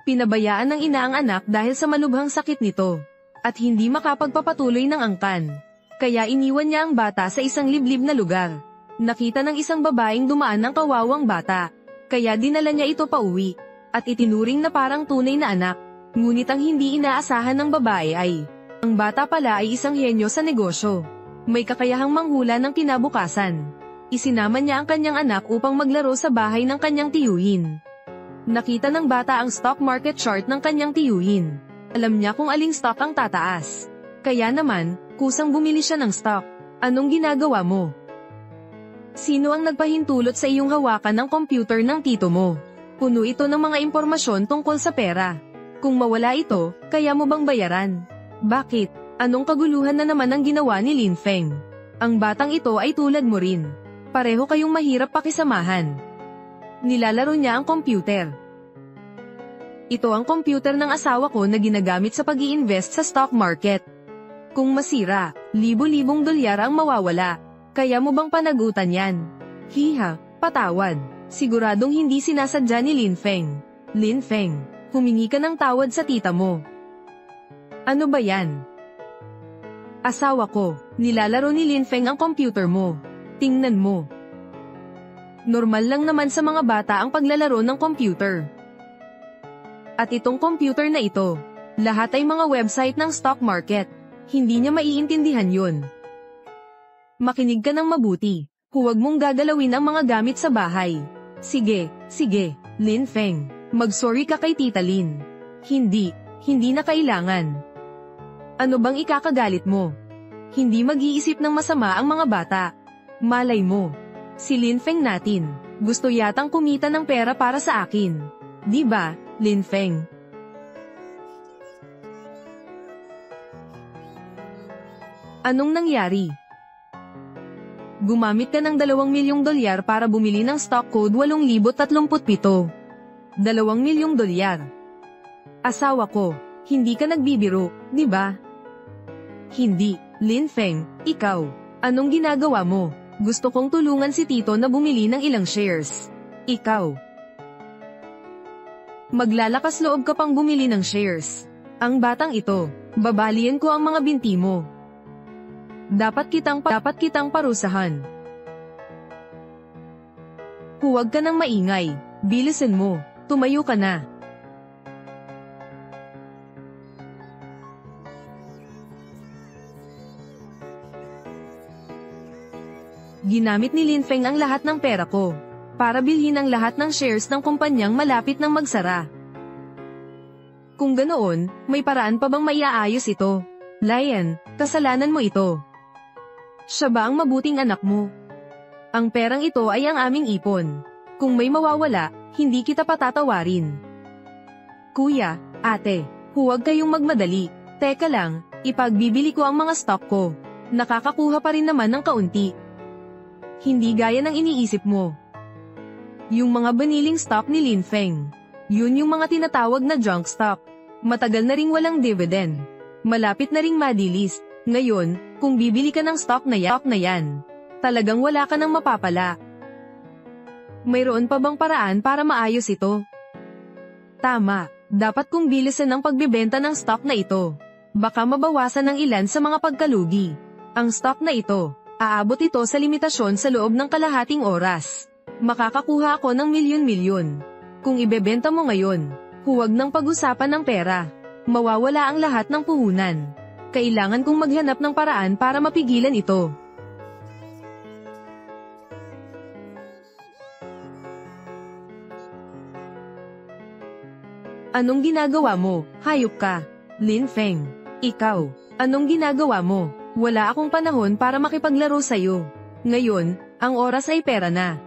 Pinabayaan ng ina ang anak dahil sa malubhang sakit nito, at hindi makapagpapatuloy ng angkan. Kaya iniwan niya ang bata sa isang liblib na lugar. Nakita ng isang babaeng dumaan ng kawawang bata, kaya dinala niya ito pauwi, at itinuring na parang tunay na anak. Ngunit ang hindi inaasahan ng babae ay, ang bata pala ay isang henyo sa negosyo. May kakayahang manghula ng kinabukasan. Isinama niya ang kanyang anak upang maglaro sa bahay ng kanyang tiyuhin. Nakita ng bata ang stock market chart ng kanyang tiyuhin. Alam niya kung aling stock ang tataas. Kaya naman, kusang bumili siya ng stock. Anong ginagawa mo? Sino ang nagpahintulot sa iyong hawakan ng computer ng tito mo? Puno ito ng mga impormasyon tungkol sa pera. Kung mawala ito, kaya mo bang bayaran? Bakit? Anong kaguluhan na naman ang ginawa ni Lin Feng? Ang batang ito ay tulad mo rin. Pareho kayong mahirap pakisamahan. Nilalaro niya ang computer. Ito ang computer ng asawa ko na ginagamit sa pag-i-invest sa stock market. Kung masira, libo-libong dolyar ang mawawala. Kaya mo bang panagutan yan? Hiha, patawad. Siguradong hindi sinasadya ni Lin Feng. Lin Feng, humingi ka ng tawad sa tita mo. Ano ba yan? Asawa ko, nilalaro ni Lin Feng ang computer mo. Tingnan mo. Normal lang naman sa mga bata ang paglalaro ng computer. At itong computer na ito, lahat ay mga website ng stock market. Hindi niya maiintindihan yun. Makinig ka ng mabuti. Huwag mong gagalawin ang mga gamit sa bahay. Sige, Lin Feng, mag-sorry ka kay Tita Lin. Hindi na kailangan. Ano bang ikakagalit mo? Hindi mag-iisip ng masama ang mga bata. Malay mo. Si Lin Feng natin, gusto yatang kumita ng pera para sa akin. Di ba, Lin Feng? Anong nangyari? Gumamit ka ng 2 milyong dolyar para bumili ng stock code 8037. 2 milyong dolyar. Asawa ko, hindi ka nagbibiro, di ba? Hindi, Lin Feng, ikaw. Anong ginagawa mo? Gusto kong tulungan si Tito na bumili ng ilang shares. Ikaw. Maglalakas loob ka pang bumili ng shares. Ang batang ito, babalian ko ang mga binti mo. Dapat kitang parusahan. Huwag ka nang maingay, bilisan mo, tumayo ka na. Ginamit ni Lin Feng ang lahat ng pera ko, para bilhin ang lahat ng shares ng kumpanyang malapit ng magsara. Kung ganoon, may paraan pa bang maiaayos ito? Lion, kasalanan mo ito. Siya ba ang mabuting anak mo? Ang perang ito ay ang aming ipon. Kung may mawawala, hindi kita patatawarin. Kuya, ate, huwag kayong magmadali. Teka lang, ipagbibili ko ang mga stock ko. Nakakakuha pa rin naman ng kaunti. Hindi gaya ng iniisip mo. Yung mga baniling stock ni Lin Feng. Yun yung mga tinatawag na junk stock. Matagal na ring walang dividend. Malapit na ring ma-delist. Ngayon, kung bibili ka ng stock na yan, talagang wala ka nang mapapala. Mayroon pa bang paraan para maayos ito? Tama, dapat kong bilisan ang pagbebenta ng stock na ito. Baka mabawasan ng ilan sa mga pagkalugi. Ang stock na ito, aabot ito sa limitasyon sa loob ng kalahating oras. Makakakuha ako ng milyon-milyon. Kung ibebenta mo ngayon, huwag nang pag-usapan ng pera. Mawawala ang lahat ng puhunan. Kailangan kong maghanap ng paraan para mapigilan ito. Anong ginagawa mo? Hayop ka. Lin Feng. Ikaw. Anong ginagawa mo? Wala akong panahon para makipaglaro sa'yo. Ngayon, ang oras ay pera na.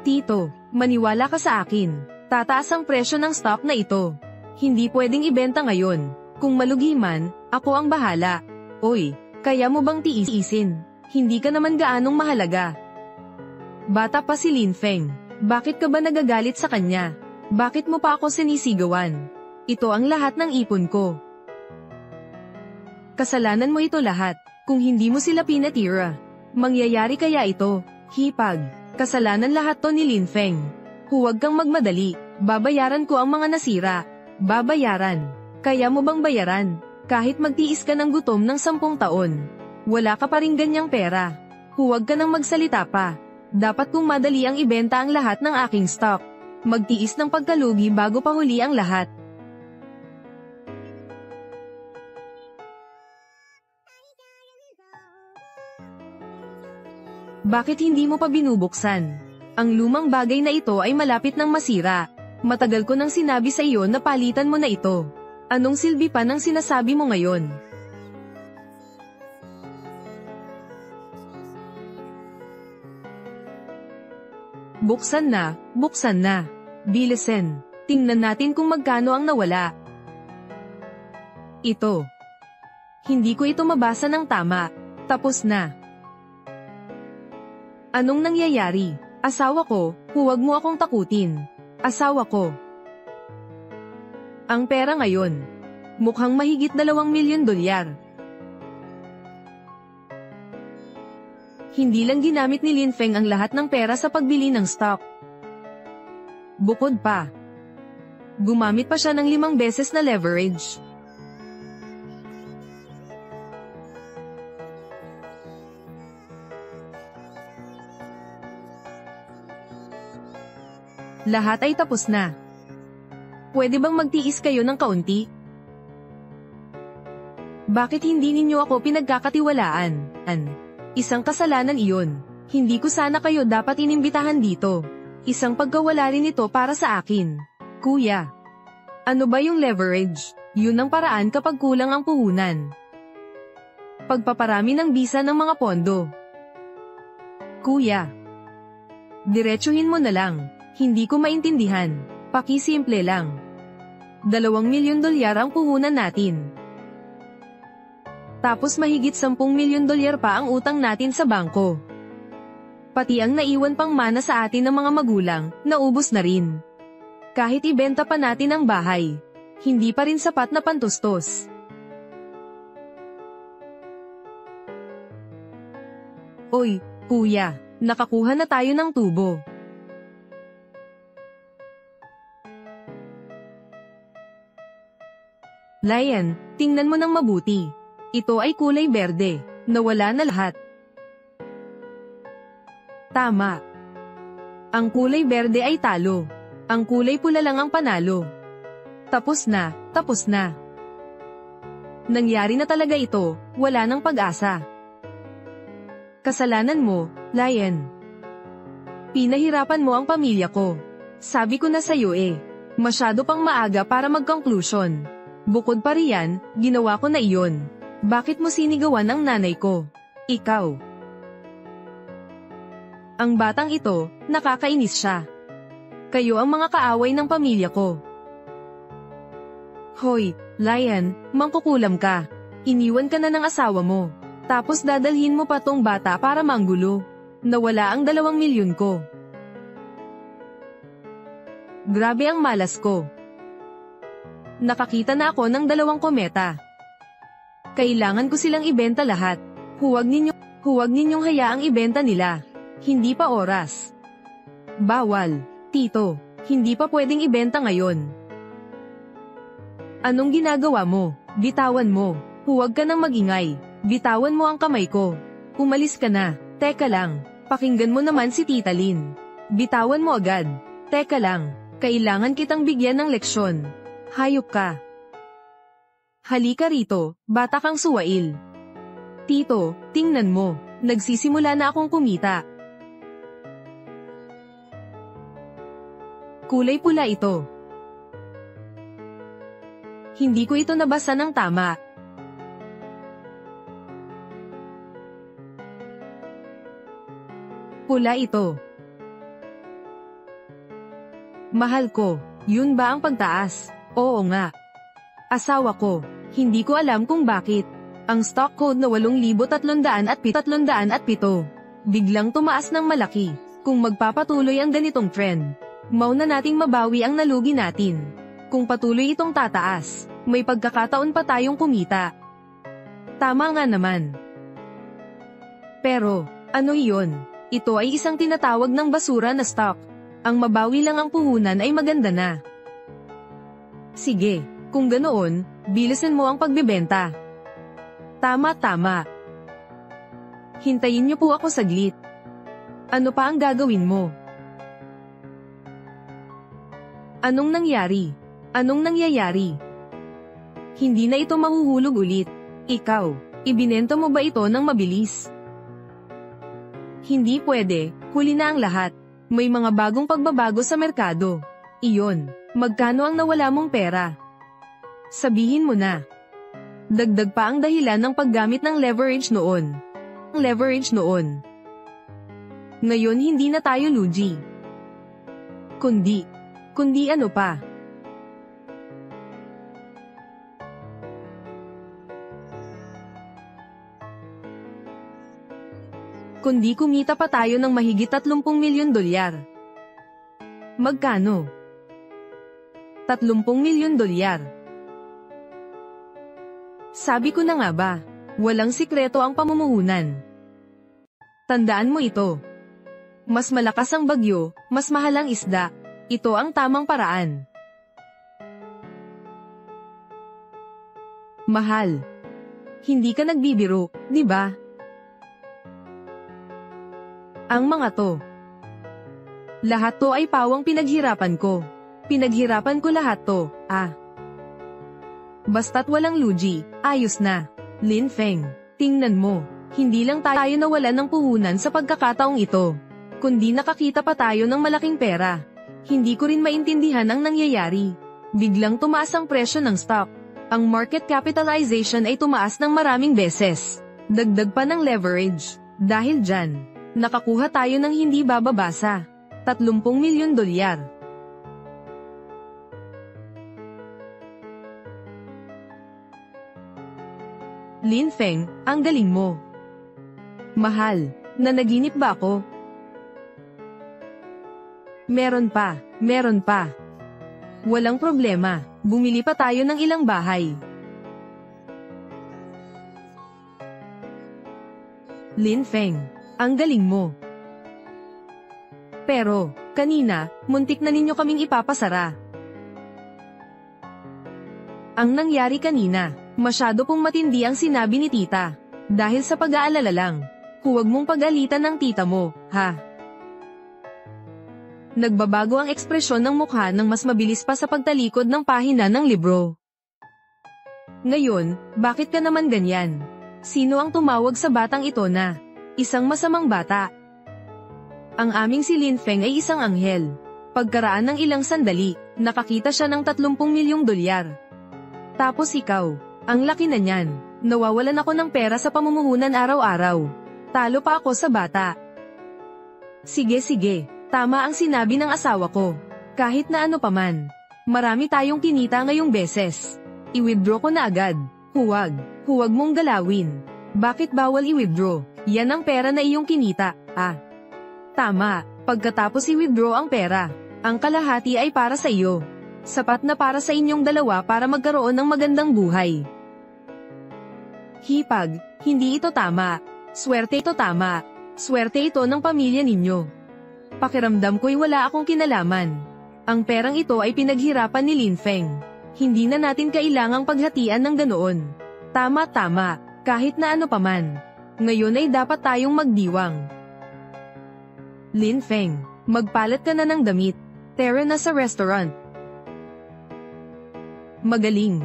Tito, maniwala ka sa akin. Tataas ang presyo ng stock na ito. Hindi pwedeng ibenta ngayon. Kung malugi man, ako ang bahala. Oy, kaya mo bang tiisin? Hindi ka naman gaanong mahalaga. Bata pa si Lin Feng. Bakit ka ba nagagalit sa kanya? Bakit mo pa ako sinisigawan? Ito ang lahat ng ipon ko. Kasalanan mo ito lahat, kung hindi mo sila pinatira. Mangyayari kaya ito? Hipag. Kasalanan lahat to ni Lin Feng. Huwag kang magmadali, Babayaran ko ang mga nasira. Babayaran. Kaya mo bang bayaran? Kahit magtiis ka ng gutom ng 10 taon. Wala ka pa ring ganyang pera. Huwag ka nang magsalita pa. Dapat kong madali ang ibenta ang lahat ng aking stock. Magtiis ng pagkalugi bago pa huli ang lahat. Bakit hindi mo pa binubuksan? Ang lumang bagay na ito ay malapit ng masira. Matagal ko nang sinabi sa iyo na palitan mo na ito. Anong silbi pa ng sinasabi mo ngayon? Buksan na, buksan na. Bilisan. Tingnan natin kung magkano ang nawala. Ito. Hindi ko ito mabasa ng tama. Tapos na. Anong nangyayari? Asawa ko, huwag mo akong takutin. Asawa ko. Ang pera ngayon. Mukhang mahigit 2 milyon dolyar. Hindi lang ginamit ni Lin Feng ang lahat ng pera sa pagbili ng stock. Bukod pa. Gumamit pa siya ng 5 beses na leverage. Lahat ay tapos na. Pwede bang magtiis kayo ng kaunti? Bakit hindi ninyo ako pinagkakatiwalaan? Isang kasalanan iyon. Hindi ko sana kayo dapat inimbitahan dito. Isang pagkawala rin ito para sa akin. Kuya. Ano ba yung leverage? Yun ang paraan kapag kulang ang puhunan. Pagpaparami ng bisa ng mga pondo. Kuya. Diretsuhin mo na lang. Hindi ko maintindihan. Pakisimple lang. 2 milyon dolyar ang puhunan natin. Tapos mahigit 10 milyon dolyar pa ang utang natin sa bangko. Pati ang naiwan pang mana sa atin ng mga magulang, naubos na rin. Kahit ibenta pa natin ang bahay, hindi pa rin sapat na pantustos. Oy, kuya, nakakuha na tayo ng tubo. Lion, tingnan mo ng mabuti. Ito ay kulay berde. Nawala na lahat. Tama. Ang kulay berde ay talo. Ang kulay pula lang ang panalo. Tapos na, tapos na. Nangyari na talaga ito, wala nang pag-asa. Kasalanan mo, Lion. Pinahirapan mo ang pamilya ko. Sabi ko na sa'yo masyado pang maaga para mag-conclusion. Bukod pa riyan, ginawa ko na iyon. Bakit mo sinigawan ang nanay ko? Ikaw. Ang batang ito, nakakainis siya. Kayo ang mga kaaway ng pamilya ko. Hoy, Lion, mangkukulam ka. Iniwan ka na ng asawa mo. Tapos dadalhin mo pa tong bata para manggulo. Nawala ang 2 milyon ko. Grabe ang malas ko. Nakakita na ako ng 2 kometa. Kailangan ko silang ibenta lahat. Huwag ninyong hayaang ibenta nila. Hindi pa oras. Bawal, tito. Hindi pa pwedeng ibenta ngayon. Anong ginagawa mo? Bitawan mo. Huwag ka nang magingay. Bitawan mo ang kamay ko. Umalis ka na. Teka lang. Pakinggan mo naman si Tita Lin. Bitawan mo agad. Teka lang. Kailangan kitang bigyan ng leksyon. Hayop ka. Halika rito, bata kang suwail. Tito, tingnan mo, nagsisimula na akong kumita. Kulay pula ito. Hindi ko ito nabasa ng tama. Pula ito. Mahal ko, yun ba ang pagtaas? Oo nga. Asawa ko, hindi ko alam kung bakit. Ang stock code na 8,307. Biglang tumaas ng malaki. Kung magpapatuloy ang ganitong trend, mauna nating mabawi ang nalugi natin. Kung patuloy itong tataas, may pagkakataon pa tayong kumita. Tama nga naman. Pero, ano iyon? Ito ay isang tinatawag ng basura na stock. Ang mabawi lang ang puhunan ay maganda na. Sige, kung ganoon, bilisan mo ang pagbebenta. Tama. Hintayin niyo po ako saglit. Ano pa ang gagawin mo? Anong nangyari? Anong nangyayari? Hindi na ito mahuhulog ulit. Ikaw, ibinenta mo ba ito ng mabilis? Hindi pwede, huli na ang lahat. May mga bagong pagbabago sa merkado. Iyon, magkano ang nawala mong pera? Sabihin mo na. Dagdag pa ang dahilan ng paggamit ng leverage noon. Ngayon hindi na tayo lugi. Kundi ano pa? Kundi kumita pa tayo ng mahigit 30 milyon dolyar. Magkano? 30 milyon dolyar. Sabi ko na nga ba, walang sikreto ang pamumuhunan. Tandaan mo ito. Mas malakas ang bagyo, mas mahal ang isda. Ito ang tamang paraan. Mahal. Hindi ka nagbibiro, di ba? Ang mga to. Lahat to ay pawang pinaghirapan ko. Pinaghirapan ko lahat to, Basta't walang lugi, ayos na. Lin Feng, tingnan mo, hindi lang tayo nawalan ng puhunan sa pagkakataong ito. Kundi nakakita pa tayo ng malaking pera. Hindi ko rin maintindihan ang nangyayari. Biglang tumaas ang presyo ng stock. Ang market capitalization ay tumaas ng maraming beses. Dagdag pa ng leverage. Dahil dyan, nakakuha tayo ng hindi bababasa. 30 milyon dolyar. Lin Feng, ang galing mo. Mahal, nanaginip ba ako? Meron pa. Walang problema, bumili pa tayo ng ilang bahay. Lin Feng, ang galing mo. Pero, kanina, muntik na ninyo kaming ipapasara. Ang nangyari kanina, masyado pong matindi ang sinabi ni tita. Dahil sa pag-aalala lang, huwag mong pag-alitan ng tita mo, ha? Nagbabago ang ekspresyon ng mukha ng mas mabilis pa sa pagtalikod ng pahina ng libro. Ngayon, bakit ka naman ganyan? Sino ang tumawag sa batang ito na isang masamang bata? Ang aming si Lin Feng ay isang anghel. Pagkaraan ng ilang sandali, nakakita siya ng 30 milyong dolyar. Tapos ikaw, ang laki na niyan. Nawawalan ako ng pera sa pamumuhunan araw-araw. Talo pa ako sa bata. Sige, tama ang sinabi ng asawa ko. Kahit na ano paman. Marami tayong kinita ngayong beses. I-withdraw ko na agad. Huwag mong galawin. Bakit bawal i-withdraw? Yan ang pera na iyong kinita, Tama, pagkatapos i-withdraw ang pera, ang kalahati ay para sa iyo. Sapat na para sa inyong dalawa para magkaroon ng magandang buhay. Hipag, hindi ito tama. Swerte ito tama. Swerte ito ng pamilya ninyo. Pakiramdam ko'y wala akong kinalaman. Ang perang ito ay pinaghirapan ni Lin Feng. Hindi na natin kailangang paghatian ng ganoon. Tama, kahit na ano paman. Ngayon ay dapat tayong magdiwang. Lin Feng, magpalat ka na ng damit. Tara na sa restaurant. Magaling.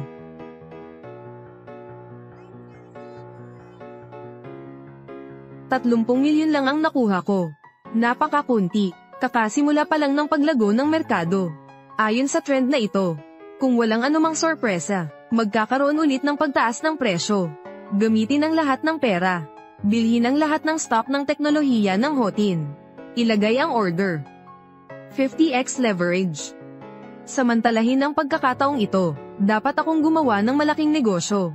$30 milyon lang ang nakuha ko. Napakakunti, kakasimula pa lang ng paglago ng merkado. Ayon sa trend na ito, kung walang anumang sorpresa, magkakaroon ulit ng pagtaas ng presyo. Gamitin ang lahat ng pera. Bilhin ang lahat ng stock ng teknolohiya ng Hotin. Ilagay ang order. 50x leverage. Samantalahin ang pagkakataong ito, dapat akong gumawa ng malaking negosyo.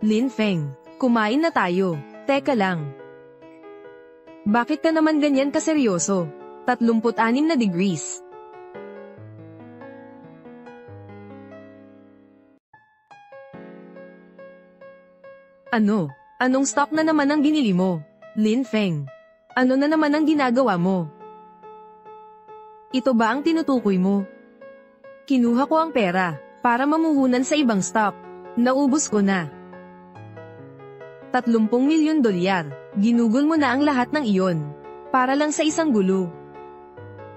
Lin Feng, kumain na tayo. Teka lang. Bakit ka naman ganyan kaseryoso? 36 na degrees. Anong stock na naman ang binili mo? Lin Feng, Ano na naman ang ginagawa mo? Ito ba ang tinutukoy mo? Kinuha ko ang pera para mamuhunan sa ibang stock. Naubos ko na. 30 milyon dolyar. Ginugol mo na ang lahat ng iyon. Para lang sa isang gulo.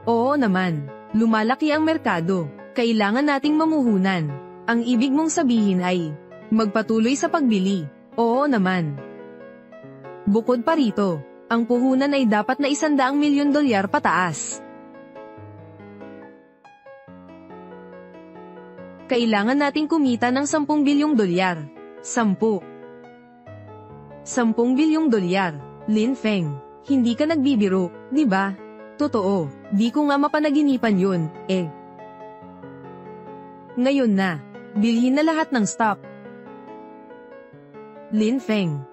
Oo naman. Lumalaki ang merkado. Kailangan nating mamuhunan. Ang ibig mong sabihin ay magpatuloy sa pagbili. Oo naman. Bukod pa rito, ang puhunan ay dapat na 100 milyon dolyar pataas. Kailangan nating kumita ng 10 bilyong dolyar. 10 bilyong dolyar. Lin Feng, hindi ka nagbibiro, di ba? Totoo, di ko nga mapanaginipan yun, eh. Ngayon na, bilhin na lahat ng stock. Lin Feng,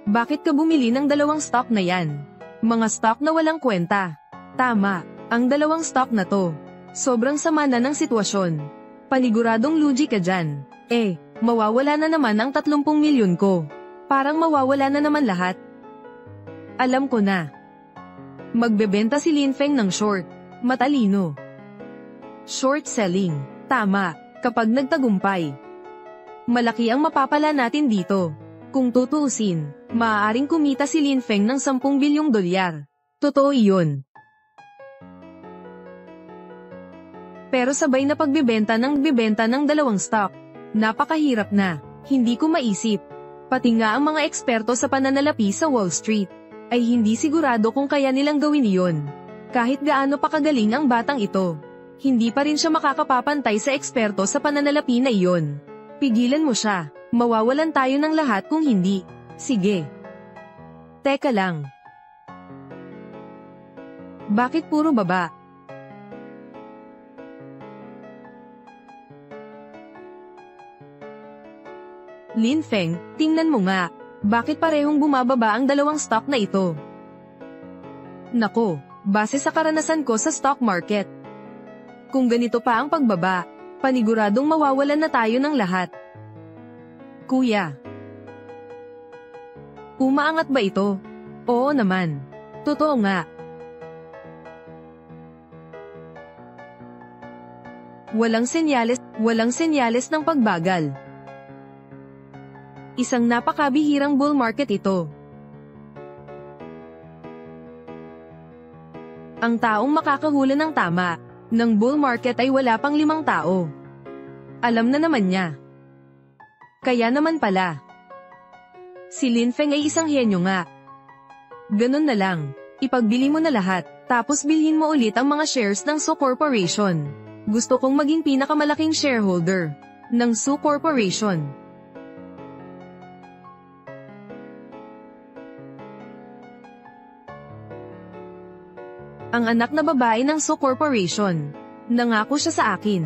bakit ka bumili ng 2 stock na yan? Mga stock na walang kwenta. Tama, ang 2 stock na to. Sobrang sama na ng sitwasyon. Paniguradong lugi ka dyan. Mawawala na naman ang 30 milyon ko. Parang mawawala na naman lahat. Alam ko na. Magbebenta si Lin Feng ng short. Matalino. Short selling. Tama, kapag nagtagumpay. Malaki ang mapapala natin dito. Kung tutuusin, maaaring kumita si Lin Feng ng 10 bilyong dolyar. Totoo iyon. Pero sabay na pagbebenta ng 2 stock. Napakahirap na, hindi ko maisip. Pati nga ang mga eksperto sa pananalapi sa Wall Street, ay hindi sigurado kung kaya nilang gawin iyon. Kahit gaano pa kagaling ang batang ito, hindi pa rin siya makakapapantay sa eksperto sa pananalapi na iyon. Pigilan mo siya, mawawalan tayo ng lahat kung hindi. Sige. Teka lang. Bakit puro baba? Lin Feng, tingnan mo nga, bakit parehong bumababa ang 2 stock na ito? Nako, base sa karanasan ko sa stock market. Kung ganito pa ang pagbaba, paniguradong mawawalan na tayo ng lahat. Kuya. Umaangat ba ito? Oo naman. Totoo nga. Walang senyales ng pagbagal. Isang napakabihirang bull market ito. Ang taong makakahula ng tama ng bull market ay wala pang 5 tao. Alam na naman niya. Kaya naman pala. Si Lin Feng ay isang henyo nga. Ganun na lang, ipagbili mo na lahat, tapos bilhin mo ulit ang mga shares ng Su Corporation. Gusto kong maging pinakamalaking shareholder ng Su Corporation. Ang anak na babae ng Su Corporation. Nangako siya sa akin.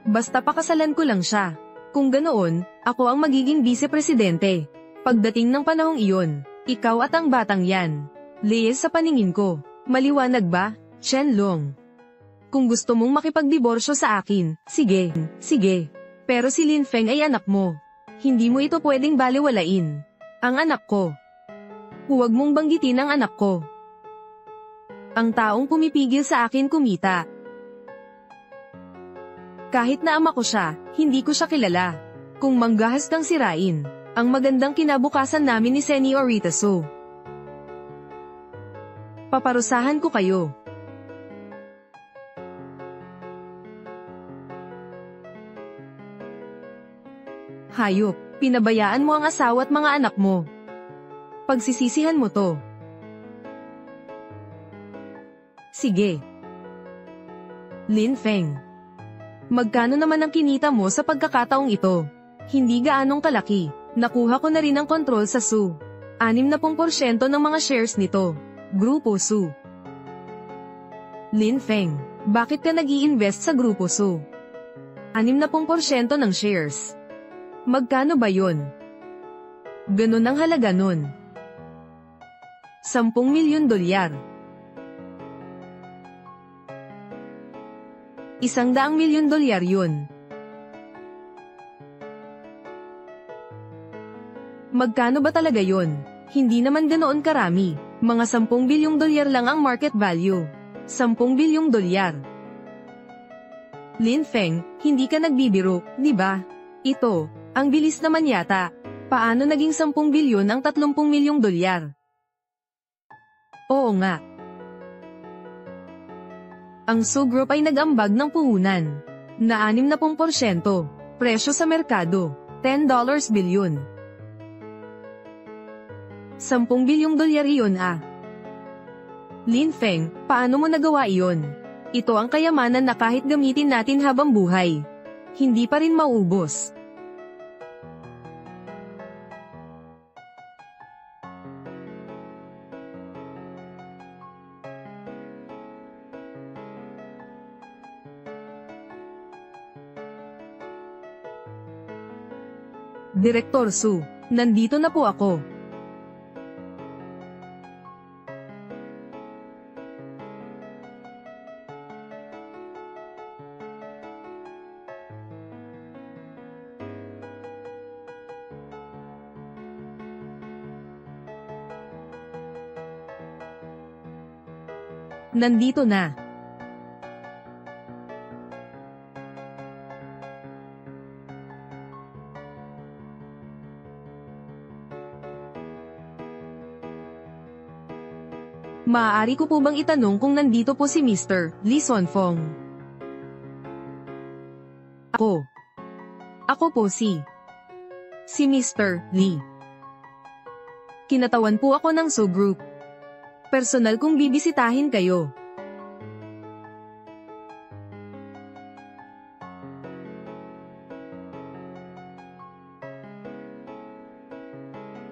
Basta pakasalan ko lang siya. Kung ganoon, ako ang magiging vice-presidente. Pagdating ng panahong iyon, ikaw at ang batang yan. Leyes sa paningin ko. Maliwanag ba, Chen Long? Kung gusto mong makipagdiborsyo sa akin, sige, sige. Pero si Lin Feng ay anak mo. Hindi mo ito pwedeng baliwalain. Ang anak ko. Huwag mong banggitin ang anak ko. Ang taong pumipigil sa akin kumita. Kahit na ama ko siya, hindi ko siya kilala. Kung manggahas kang sirain, ang magandang kinabukasan namin ni Señorita Su. Paparusahan ko kayo. Hayop, pinabayaan mo ang asawa at mga anak mo. Pagsisisihan mo to. Sige. Lin Feng. Magkano naman ang kinita mo sa pagkakataong ito? Hindi gaanong kalaki. Nakuha ko na rin ang kontrol sa Su. 60% ng mga shares nito. Grupo Su. Lin Feng, bakit ka nag-i-invest sa Grupo Su? 60% ng shares. Magkano ba yun? Ganun ang halaga nun. 10 milyon dolyar. 100 milyon dolyar yun. Magkano ba talaga yun? Hindi naman ganoon karami. Mga 10 bilyong dolyar lang ang market value. 10 bilyong dolyar. Lin Feng, hindi ka nagbibiro, di ba? Ito, ang bilis naman yata. Paano naging 10 bilyon ang 30 milyong dolyar? Oo nga. Ang Su Group ay nag-ambag ng puhunan na 60%. Presyo sa merkado, $10 bilyon. 10 bilyong dolyar iyon ah. Lin Feng, paano mo nagawa iyon? Ito ang kayamanan na kahit gamitin natin habang buhay, hindi pa rin mauubos. Direktor Su, nandito na po ako. Nandito na. Maaari ko po bang itanong kung nandito po si Mr. Lee Sonfong? Ako. Ako po si Mr. Lee. Kinatawan po ako ng Su Group. Personal kong bibisitahin kayo.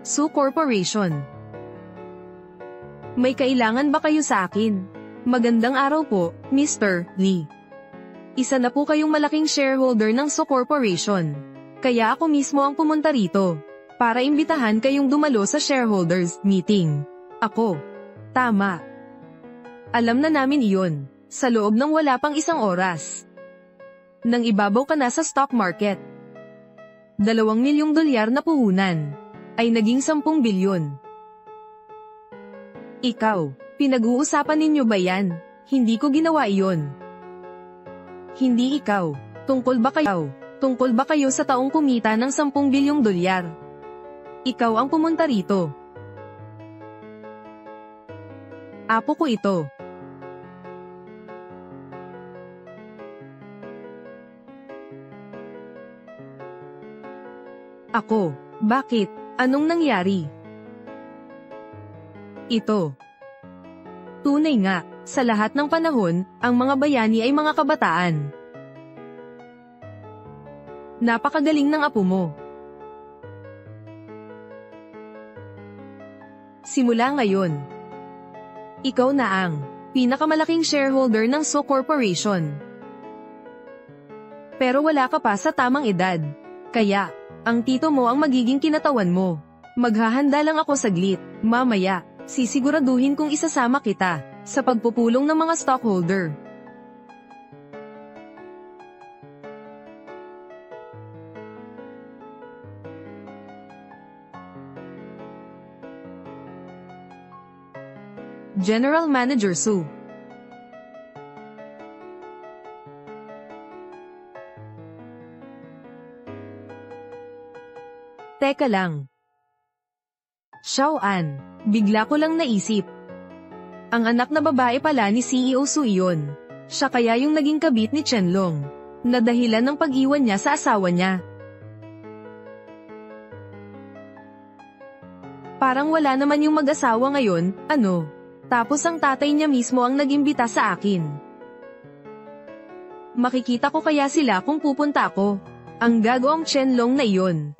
Su Corporation. May kailangan ba kayo sa akin? Magandang araw po, Mr. Lee. Isa na po kayong malaking shareholder ng Su Corporation. Kaya ako mismo ang pumunta rito para imbitahan kayong dumalo sa shareholders meeting. Ako. Tama. Alam na namin iyon. Sa loob ng wala pang 1 oras. Nang ibabaw ka na sa stock market. 2 milyong dolyar na puhunan ay naging 10 bilyon. Ikaw, pinag-uusapan ninyo ba yan? Hindi ko ginawa iyon. Hindi ikaw. Tungkol ba kayo sa taong kumita ng 10 bilyong dolyar? Ikaw ang pumunta rito. Apo ko ito. Ako, bakit? Anong nangyari? Ito. Tunay nga, sa lahat ng panahon, ang mga bayani ay mga kabataan. Napakagaling ng apo mo. Simula ngayon, ikaw na ang pinakamalaking shareholder ng Su Corporation. Pero wala ka pa sa tamang edad. Kaya, ang tito mo ang magiging kinatawan mo. Maghahanda lang ako saglit. Mamaya, sisiguraduhin kong isasama kita sa pagpupulong ng mga stockholder. General Manager Su. Teka lang. Xiao An, bigla ko lang naisip. Ang anak na babae pala ni CEO Su iyon. Siya kaya yung naging kabit ni Chenlong, na dahilan ng pag-iwan niya sa asawa niya. Parang wala naman yung mag-asawa ngayon, ano? Tapos ang tatay niya mismo ang nag-imbita sa akin. Makikita ko kaya sila kung pupunta ako. Ang gago ang Chenlong na iyon.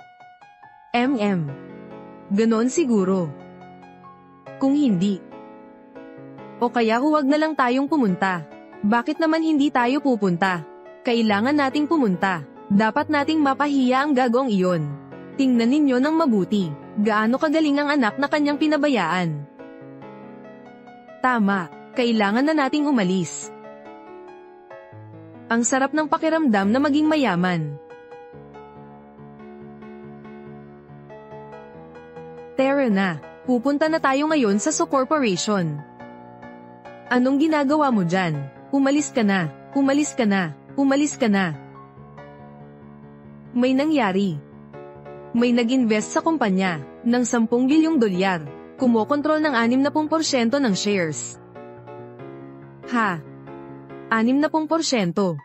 Ganon siguro. Kung hindi. O kaya huwag na lang tayong pumunta. Bakit naman hindi tayo pupunta? Kailangan nating pumunta. Dapat nating mapahiya ang gagong iyon. Tingnan ninyo ng mabuti. Gaano kagaling ang anak na kanyang pinabayaan. Tama, kailangan na nating umalis. Ang sarap ng pakiramdam na maging mayaman. Tara na. Pupunta na tayo ngayon sa Su Corporation. Anong ginagawa mo dyan? Umalis ka na, umalis ka na, umalis ka na. May nangyari. May nag-invest sa kumpanya ng 10 bilyong dolyar. Kumokontrol ng 60% ng shares. Ha? 60%?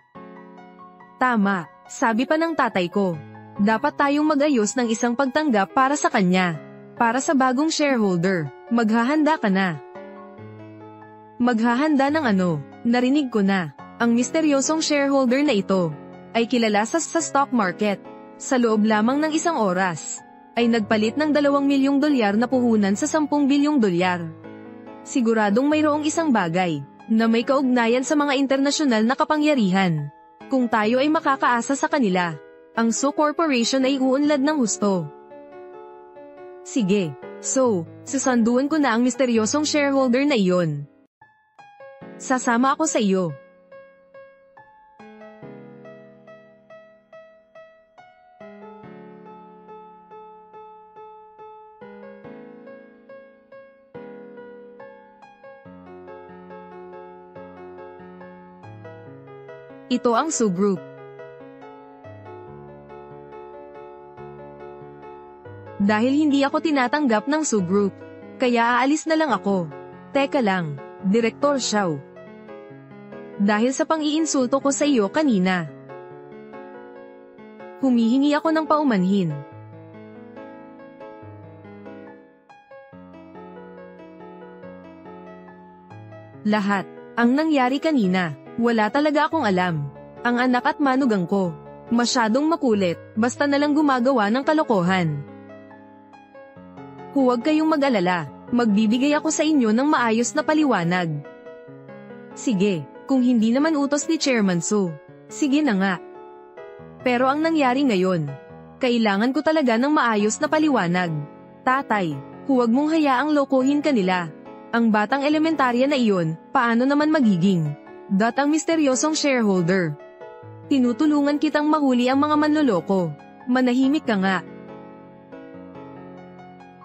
Tama, sabi pa ng tatay ko. Dapat tayong mag-ayos ng isang pagtanggap para sa kanya. Para sa bagong shareholder, maghahanda ka na. Maghahanda ng ano? Narinig ko na. Ang misteryosong shareholder na ito ay kilala sa stock market. Sa loob lamang ng 1 oras, ay nagpalit ng 2 milyong dolyar na puhunan sa 10 bilyong dolyar. Siguradong mayroong isang bagay na may kaugnayan sa mga internasyonal na kapangyarihan. Kung tayo ay makakaasa sa kanila, ang Su Corporation ay uunlad ng husto. Sige, susunduan ko na ang misteryosong shareholder na iyon. Sasama ako sa iyo. Ito ang Su Group. Dahil hindi ako tinatanggap ng Su Group, kaya aalis na lang ako. Teka lang, Direktor Xiao. Dahil sa pang-iinsulto ko sa iyo kanina, humihingi ako ng paumanhin. Lahat ang nangyari kanina, wala talaga akong alam. Ang anak at manugang ko, masyadong makulit, basta nalang gumagawa ng kalokohan. Huwag kayong mag-alala, magbibigay ako sa inyo ng maayos na paliwanag. Sige, kung hindi naman utos ni Chairman Su, sige na nga. Pero ang nangyari ngayon, kailangan ko talaga ng maayos na paliwanag. Tatay, huwag mong hayaang lokohin kanila. Ang batang elementarya na iyon, paano naman magiging? Ang misteryosong shareholder. Tinutulungan kitang mahuli ang mga manloloko. Manahimik ka nga.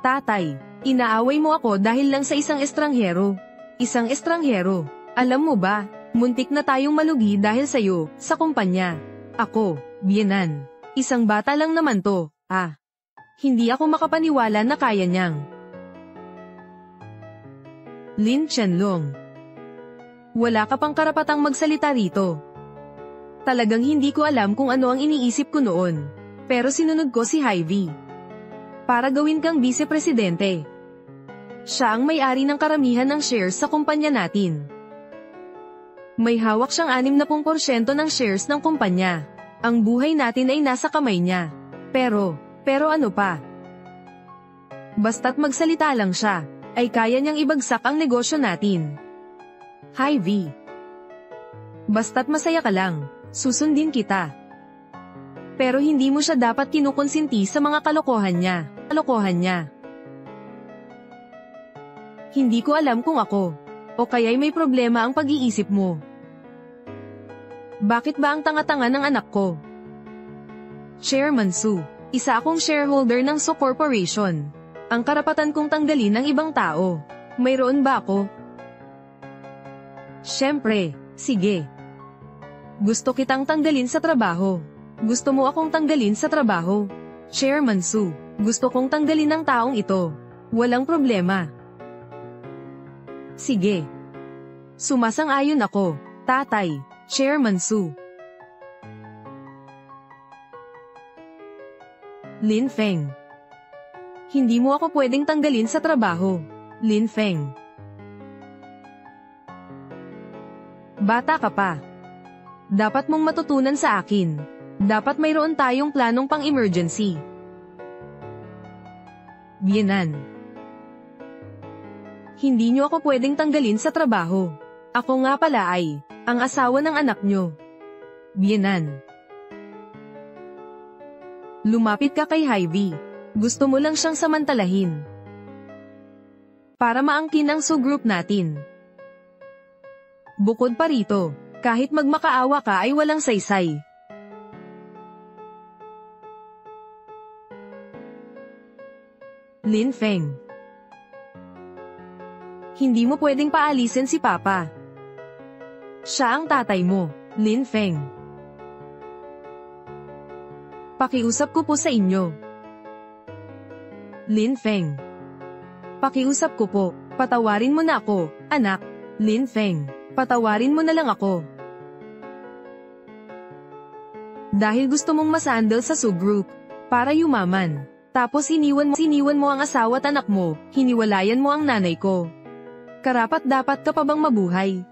Tatay, inaaway mo ako dahil lang sa isang estranghero. Isang estranghero. Alam mo ba, muntik na tayong malugi dahil sa'yo, sa kumpanya. Ako, Bienan. Isang bata lang naman to, Hindi ako makapaniwala na kaya niyang. Lin Qianlong. Wala ka pang karapatang magsalita rito. Talagang hindi ko alam kung ano ang iniisip ko noon. Pero sinunod ko si Hy-Vee. Para gawin kang vice-presidente. Siya ang may-ari ng karamihan ng shares sa kumpanya natin. May hawak siyang 60% ng shares ng kumpanya. Ang buhay natin ay nasa kamay niya. Pero ano pa? Basta't magsalita lang siya, ay kaya niyang ibagsak ang negosyo natin. Hy-Vee. Basta't masaya ka lang, susundin kita. Pero hindi mo siya dapat kinukonsinti sa mga kalokohan niya. Hindi ko alam kung ako, o kaya'y may problema ang pag-iisip mo. Bakit ba ang tanga-tanga ng anak ko? Chairman Su, isa akong shareholder ng Su Corporation. Ang karapatan kong tanggalin ng ibang tao. Mayroon ba ako? Siyempre, sige. Gusto kitang tanggalin sa trabaho. Gusto mo akong tanggalin sa trabaho? Chairman Su, gusto kong tanggalin ng taong ito. Walang problema. Sige. Sumasang-ayon ako, Tatay, Chairman Su. Lin Feng. Hindi mo ako pwedeng tanggalin sa trabaho, Lin Feng. Bata ka pa. Dapat mong matutunan sa akin. Dapat mayroon tayong planong pang-emergency. Bienan. Hindi niyo ako pwedeng tanggalin sa trabaho. Ako nga pala ay ang asawa ng anak niyo. Bienan. Lumapit ka kay Hy-Vee. Gusto mo lang siyang samantalahin. Para maangkin ang Su Group natin. Bukod pa rito, kahit magmakaawa ka ay walang saysay. Lin Feng. Hindi mo pwedeng paalisin si Papa. Siya ang tatay mo, Lin Feng. Pakiusap ko po sa inyo. Lin Feng. Pakiusap ko po, patawarin mo na ako, anak. Lin Feng, patawarin mo na lang ako. Dahil gusto mong masandal sa subgroup, para yumaman. Tapos iniwan mo ang asawa at anak mo, hiniwalayan mo ang nanay ko. Karapat dapat ka pa bang mabuhay?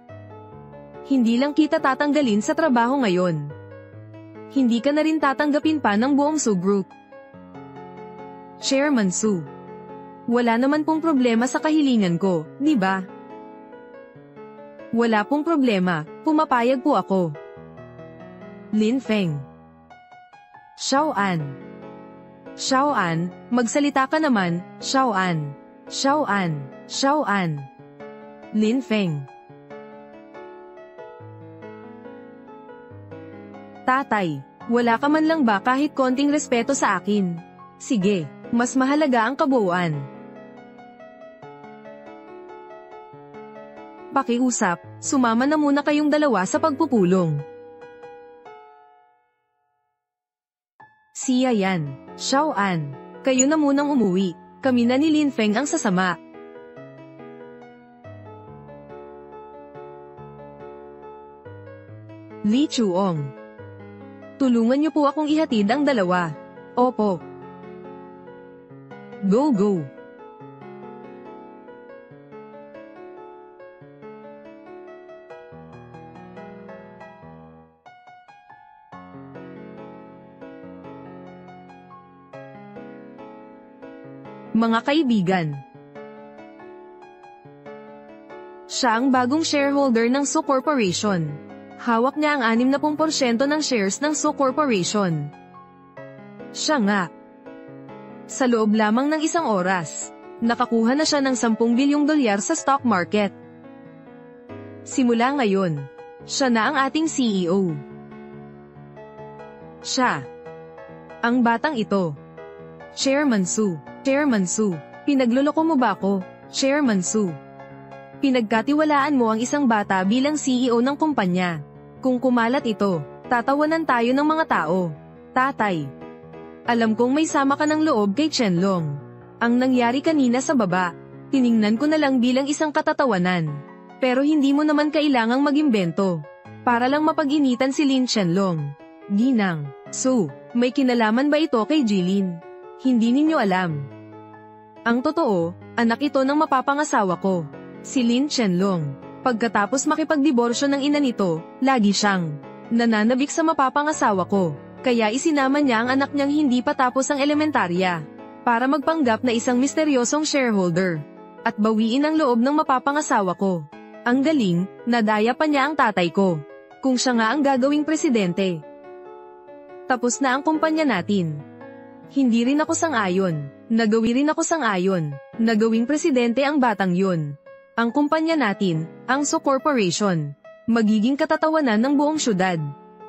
Hindi lang kita tatanggalin sa trabaho ngayon. Hindi ka na rin tatanggapin pa ng buong subgroup. Chairman Su. Wala naman pong problema sa kahilingan ko, di ba? Wala pong problema, pumapayag po ako. Lin Feng. Xiao-an. Xiao-an, magsalita ka naman, Xiao-an. Xiao-an, Xiao-an. Lin Feng. Tatay, wala ka man lang ba kahit konting respeto sa akin? Sige, mas mahalaga ang kabuuan. Pakiusap, sumama na muna kayong dalawa sa pagpupulong. Siya yan, Xiao-an. Kayo na munang umuwi, kami na ni Lin Feng ang sasama. Li Chuong. Tulungan niyo po akong ihatid ang dalawa. Opo. Go go. Mga kaibigan. Siya ang bagong shareholder ng Su Corporation. Hawak niya ang 60% ng shares ng Su Corporation. Siya nga. Sa loob lamang ng isang oras, nakakuha na siya ng 10 bilyong dolyar sa stock market. Simula ngayon, siya na ang ating CEO. Siya. Ang batang ito. Chairman Su. Chairman Su, pinagluloko mo ba ako, Chairman Su? Pinagkatiwalaan mo ang isang bata bilang CEO ng kumpanya. Kung kumalat ito, tatawanan tayo ng mga tao. Tatay. Alam kong may sama ka ng loob kay Qianlong. Ang nangyari kanina sa baba, tiningnan ko na lang bilang isang katatawanan. Pero hindi mo naman kailangang mag-imbento. Para lang mapag-initan si Lin Qianlong. Ginang, Su, may kinalaman ba ito kay Jilin? Hindi ninyo alam. Ang totoo, anak ito ng mapapangasawa ko, si Lin Qianlong. Pagkatapos makipagdiborsyo ng ina nito, lagi siyang nananabik sa mapapangasawa ko. Kaya isinama niya ang anak niyang hindi pa tapos ang elementarya, para magpanggap na isang misteryosong shareholder, at bawiin ang loob ng mapapangasawa ko. Ang galing, nadaya pa niya ang tatay ko. Kung siya nga ang gagawing presidente. Tapos na ang kumpanya natin. Hindi rin ako sang-ayon. Nagawi rin ako sang-ayon. Nagawing presidente ang batang yun. Ang kumpanya natin, ang Su Corporation, magiging katatawanan ng buong syudad.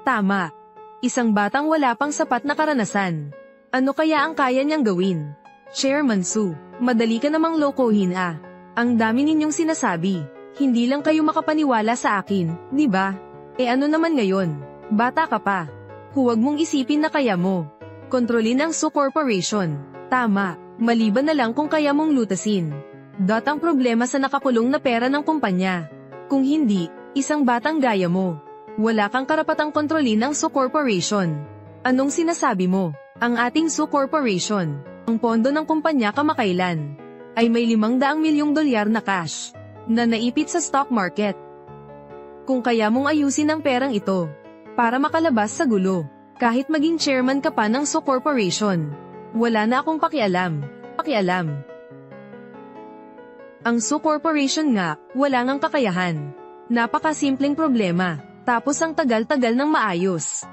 Tama. Isang batang wala pang sapat na karanasan. Ano kaya ang kaya niyang gawin? Chairman Su, madali ka namang lokohin ah. Ang dami ninyong sinasabi. Hindi lang kayo makapaniwala sa akin, di ba? Ano naman ngayon? Bata ka pa. Huwag mong isipin na kaya mo kontrolin ang Su Corporation. Tama, maliban na lang kung kaya mong lutasin. Ang problema sa nakakulong na pera ng kumpanya. Kung hindi, isang batang gaya mo. Wala kang karapatang kontrolin ang Su Corporation. Anong sinasabi mo? Ang ating Su Corporation, ang pondo ng kumpanya kamakailan, ay may 500 milyong dolyar na cash, na naipit sa stock market. Kung kaya mong ayusin ang perang ito, para makalabas sa gulo, kahit maging chairman ka pa ng Su Corporation, wala na akong pakialam. Ang Su Corporation nga, wala ngang kakayahan. Napakasimpleng problema, tapos ang tagal-tagal ng maayos.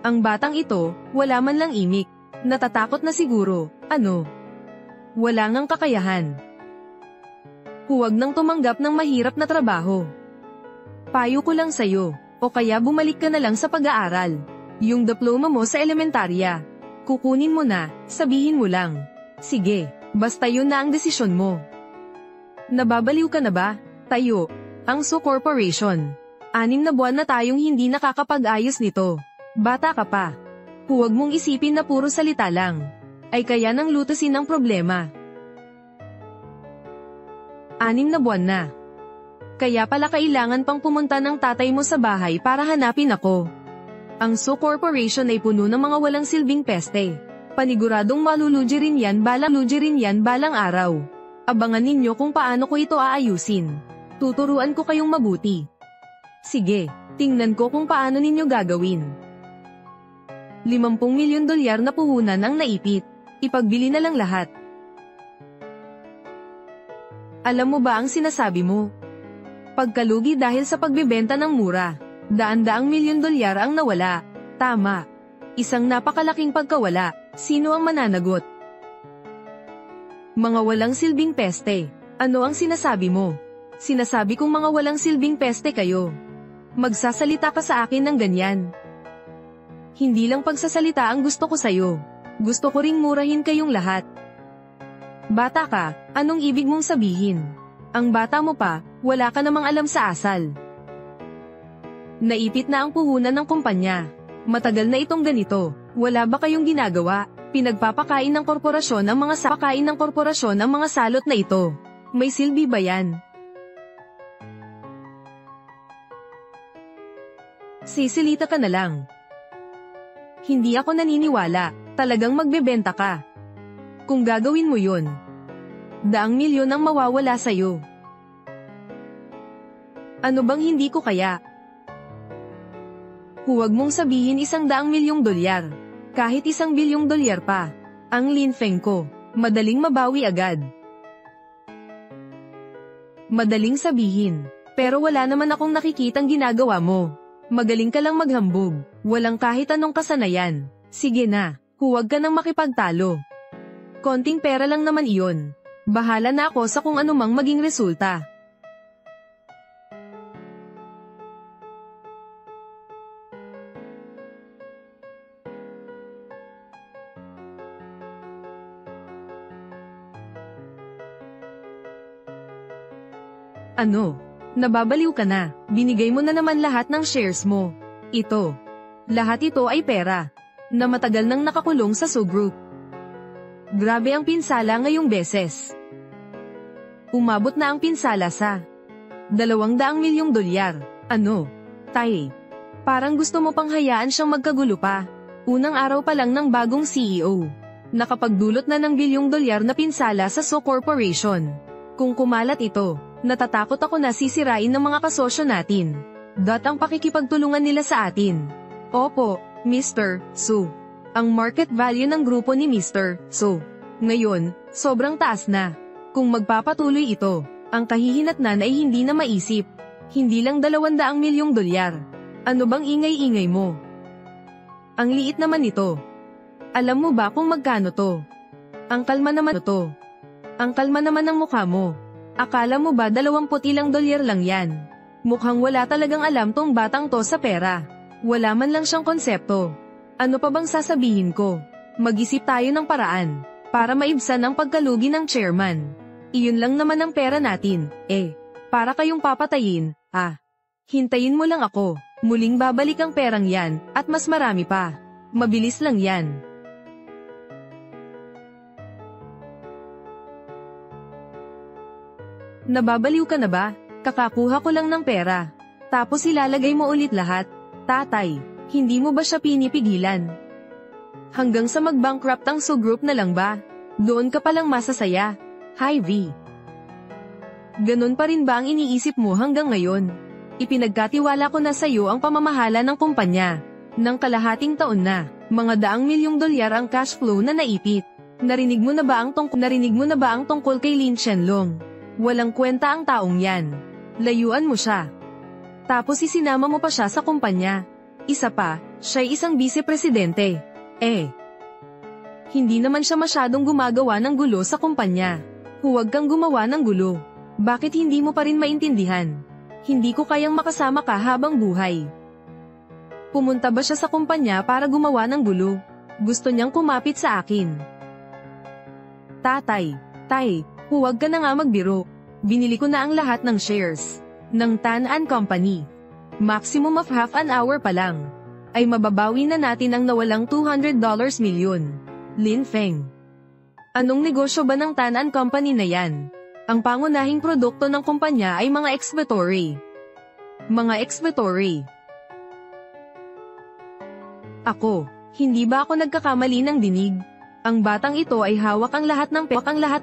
Ang batang ito, wala man lang imik, natatakot na siguro, ano? Wala ngang kakayahan. Huwag nang tumanggap ng mahirap na trabaho. Payo ko lang sa'yo, o kaya bumalik ka na lang sa pag-aaral. Yung diploma mo sa elementarya, kukunin mo na, sabihin mo lang. Sige, basta yun na ang desisyon mo. Nababaliw ka na ba? Tayo, ang Su Corporation. 6 na buwan na tayong hindi nakakapag-ayos nito. Bata ka pa. Huwag mong isipin na puro salita lang. Ay kaya nang lutasin ang problema. 6 na buwan na. Kaya pala kailangan pang pumunta ng tatay mo sa bahay para hanapin ako. Ang Su Corporation ay puno ng mga walang silbing peste. Paniguradong malulugi rin yan balang araw. Abangan ninyo kung paano ko ito aayusin. Tuturuan ko kayong mabuti. Sige, tingnan ko kung paano ninyo gagawin. 50 milyon dolyar na puhunan ang naipit. Ipagbili na lang lahat. Alam mo ba ang sinasabi mo? Pagkalugi dahil sa pagbebenta ng mura. Daan-daang milyon dolyar ang nawala. Tama. Isang napakalaking pagkawala. Sino ang mananagot? Mga walang silbing peste. Ano ang sinasabi mo? Sinasabi kong mga walang silbing peste kayo. Magsasalita ka sa akin ng ganyan. Hindi lang pagsasalita ang gusto ko sa'yo. Gusto ko ring murahin kayong lahat. Bata ka, anong ibig mong sabihin? Ang bata mo pa, wala ka namang alam sa asal. Naipit na ang puhunan ng kumpanya. Matagal na itong ganito. Wala ba kayong ginagawa? Pinagpapakain ng korporasyon ang mga salot na ito. May silbi ba yan? Sisilita ka na lang. Hindi ako naniniwala, talagang magbebenta ka. Kung gagawin mo yun, daang milyon ang mawawala sa'yo. Ano bang hindi ko kaya? Huwag mong sabihin 100 milyong dolyar. Kahit 1 bilyong dolyar pa. Ang linfeng ko, madaling mabawi agad. Madaling sabihin, pero wala naman akong nakikitang ginagawa mo. Magaling ka lang maghambog, walang kahit anong kasanayan. Sige na, huwag ka nang makipagtalo. Konting pera lang naman iyon. Bahala na ako sa kung anumang maging resulta. Ano? Nababaliw ka na, binigay mo na naman lahat ng shares mo. Ito. Lahat ito ay pera. Na matagal nang nakakulong sa Su Group. Grabe ang pinsala ngayong beses. Umabot na ang pinsala sa 200 milyong dolyar. Ano? Tay. Parang gusto mo pang hayaan siyang magkagulo pa. Unang araw pa lang ng bagong CEO. Nakapagdulot na ng bilyong dolyar na pinsala sa Su Corporation. Kung kumalat ito, natatakot ako na sisirain ng mga kasosyo natin. Ang pakikipagtulungan nila sa atin. Opo, Mr. Su. Ang market value ng grupo ni Mr. Su ngayon, sobrang taas na. Kung magpapatuloy ito, ang kahihinatnan ay hindi na maisip. Hindi lang 200 milyong dolyar. Ano bang ingay-ingay mo? Ang liit naman ito. Alam mo ba kung magkano to? Ang kalma naman to. Ang kalma naman ng mukha mo. Akala mo ba 20 ilang dolyar lang yan? Mukhang wala talagang alam tong batang to sa pera. Wala man lang siyang konsepto. Ano pa bang sasabihin ko? Mag-isip tayo ng paraan para maibsan ang pagkalugi ng chairman. Iyon lang naman ang pera natin, para kayong papatayin, Hintayin mo lang ako, muling babalik ang perang yan, at mas marami pa. Mabilis lang yan. Nababaliw ka na ba? Kakakuha ko lang ng pera. Tapos ilalagay mo ulit lahat. Tatay, hindi mo ba siya pinipigilan? Hanggang sa mag-bankrupt ang Su Group na lang ba? Doon ka palang masasaya. Hi V. Ganon pa rin ba ang iniisip mo hanggang ngayon? Ipinagkatiwala ko na sa iyo ang pamamahala ng kumpanya. Nang kalahating taon na, mga daang milyong dolyar ang cash flow na naipit. Narinig mo na ba ang tungkol kay Lin Shenlong? Walang kwenta ang taong yan. Layuan mo siya. Tapos isinama mo pa siya sa kumpanya. Isa pa, siya'y isang vice-presidente. Hindi naman siya masyadong gumagawa ng gulo sa kumpanya. Huwag kang gumawa ng gulo. Bakit hindi mo pa rin maintindihan? Hindi ko kayang makasama ka habang buhay. Pumunta ba siya sa kumpanya para gumawa ng gulo? Gusto niyang kumapit sa akin. Tay, huwag ka na nga magbiro. Binili ko na ang lahat ng shares ng Tan An Company. Maximum of half an hour pa lang ay mababawi na natin ang nawalang $200 milyon. Lin Feng. Anong negosyo ba ng Tan An Company na yan? Ang pangunahing produkto ng kumpanya ay mga exhibitory. Mga exhibitory. Ako, hindi ba ako nagkakamali ng dinig? Ang batang ito ay hawak ang lahat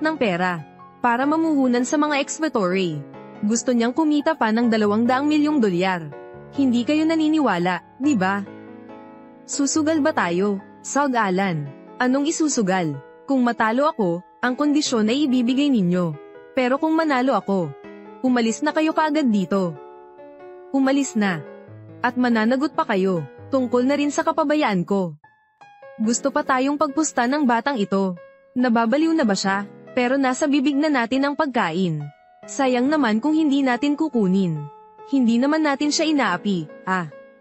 ng pera para mamuhunan sa mga exhibitory. Gusto niyang kumita pa ng $200 milyong. Hindi kayo naniniwala, di ba? Susugal ba tayo? Saud Alan. Anong isusugal? Kung matalo ako, ang kondisyon ay ibibigay ninyo. Pero kung manalo ako, umalis na kayo kaagad dito. Umalis na. At mananagot pa kayo, tungkol na rin sa kapabayaan ko. Gusto pa tayong pagpusta ng batang ito. Nababaliw na ba siya? Pero nasa bibig na natin ang pagkain. Sayang naman kung hindi natin kukunin. Hindi naman natin siya inaapi.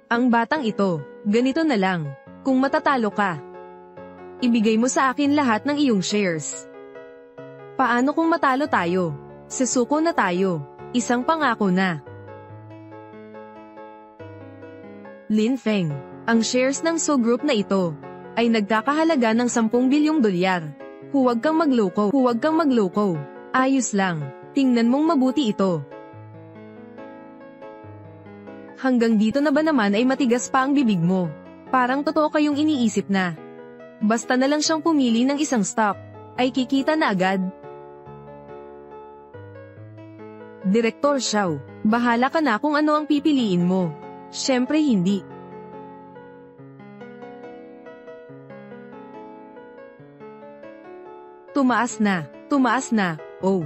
Ang batang ito, ganito na lang. Kung matatalo ka, ibigay mo sa akin lahat ng iyong shares. Paano kung matalo tayo? Susuko na tayo. Isang pangako na. Lin Feng, ang shares ng So Group na ito ay nagkakahalaga ng $10 bilyong. Huwag kang magloko. Huwag kang magloko. Ayos lang. Tingnan mong mabuti ito. Hanggang dito na ba naman ay matigas pa ang bibig mo? Parang totoo kayong iniisip na basta na lang siyang pumili ng isang stock ay kikita na agad. Direktor Xiao, bahala ka na kung ano ang pipiliin mo. Siyempre hindi. Tumaas na, oh.